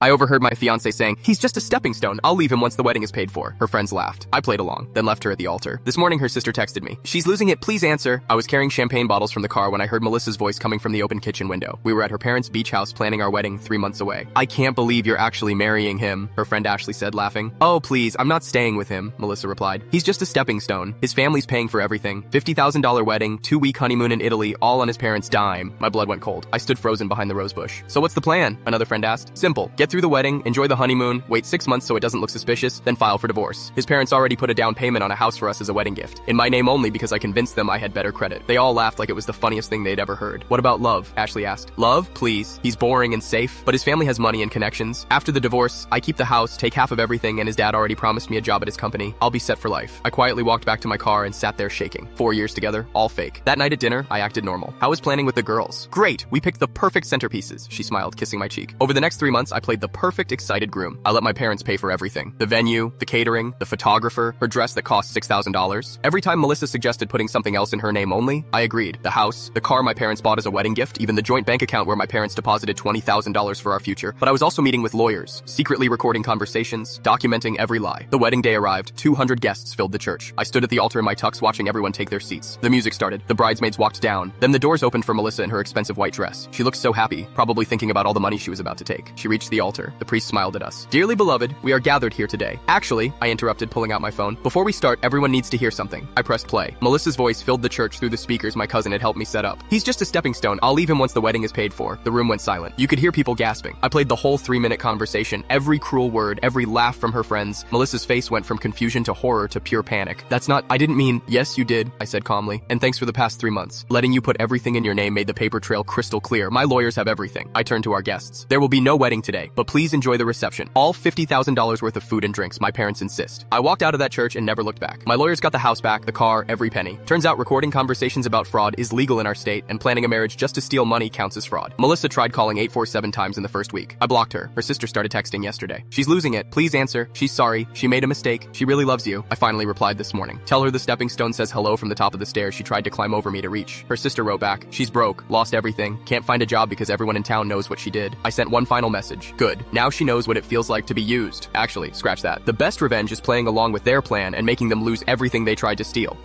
I overheard my fiance saying, "He's just a stepping stone. I'll leave him once the wedding is paid for." Her friends laughed. I played along, then left her at the altar. This morning, her sister texted me. "She's losing it, please answer." I was carrying champagne bottles from the car when I heard Melissa's voice coming from the open kitchen window. We were at her parents' beach house planning our wedding 3 months away. "I can't believe you're actually marrying him," her friend Ashley said, laughing. "Oh, please, I'm not staying with him," Melissa replied. "He's just a stepping stone. His family's paying for everything. $50,000 wedding, 2-week honeymoon in Italy, all on his parents' dime." My blood went cold. I stood frozen behind the rose bush. "So what's the plan?" another friend asked. "Simple. Get through the wedding, enjoy the honeymoon, wait 6 months so it doesn't look suspicious, then file for divorce. His parents already put a down payment on a house for us as a wedding gift. In my name only because I convinced them I had better credit." They all laughed like it was the funniest thing they'd ever heard. "What about love?" Ashley asked. "Love? Please. He's boring and safe, but his family has money and connections. After the divorce, I keep the house, take half of everything, and his dad already promised me a job at his company. I'll be set for life." I quietly walked back to my car and sat there shaking. 4 years together, all fake. That night at dinner, I acted normal. "How was planning with the girls?" "Great. We picked the perfect centerpieces," she smiled, kissing my cheek. "Over the next 3 months, I played the perfect excited groom. I let my parents pay for everything. The venue, the catering, the photographer, her dress that cost $6,000. Every time Melissa suggested putting something else in her name only, I agreed. The house, the car my parents bought as a wedding gift, even the joint bank account where my parents deposited $20,000 for our future. But I was also meeting with lawyers, secretly recording conversations, documenting every lie. The wedding day arrived. 200 guests filled the church. I stood at the altar in my tux watching everyone take their seats. The music started. The bridesmaids walked down. Then the doors opened for Melissa in her expensive white dress. She looked so happy, probably thinking about all the money she was about to take. She reached the altar. The priest smiled at us. "Dearly beloved, we are gathered here today." "Actually," I interrupted, pulling out my phone. "Before we start, everyone needs to hear something." I pressed play. Melissa's voice filled the church through the speakers my cousin had helped me set up. "He's just a stepping stone. I'll leave him once the wedding is paid for." The room went silent. You could hear people gasping. I played the whole 3-minute conversation, every cruel word, every laugh from her friends. Melissa's face went from confusion to horror to pure panic. I didn't mean." "Yes, you did," I said calmly. "And thanks for the past 3 months. Letting you put everything in your name made the paper trail crystal clear. My lawyers have everything." I turned to our guests. "There will be no wedding today, but please enjoy the reception. All $50,000 worth of food and drinks, my parents insist." I walked out of that church and never looked back. My lawyers got the house back, the car, every penny. Turns out recording conversations about fraud is legal in our state, and planning a marriage just to steal money counts as fraud. Melissa tried calling 847 times in the first week. I blocked her. Her sister started texting yesterday. "She's losing it. Please answer. She's sorry. She made a mistake. She really loves you." I finally replied this morning. "Tell her the stepping stone says hello from the top of the stairs she tried to climb over me to reach." Her sister wrote back, "She's broke, lost everything, can't find a job because everyone in town knows what she did." I sent one final message. "Good. Now she knows what it feels like to be used." Actually, scratch that. The best revenge is playing along with their plan and making them lose everything they tried to steal.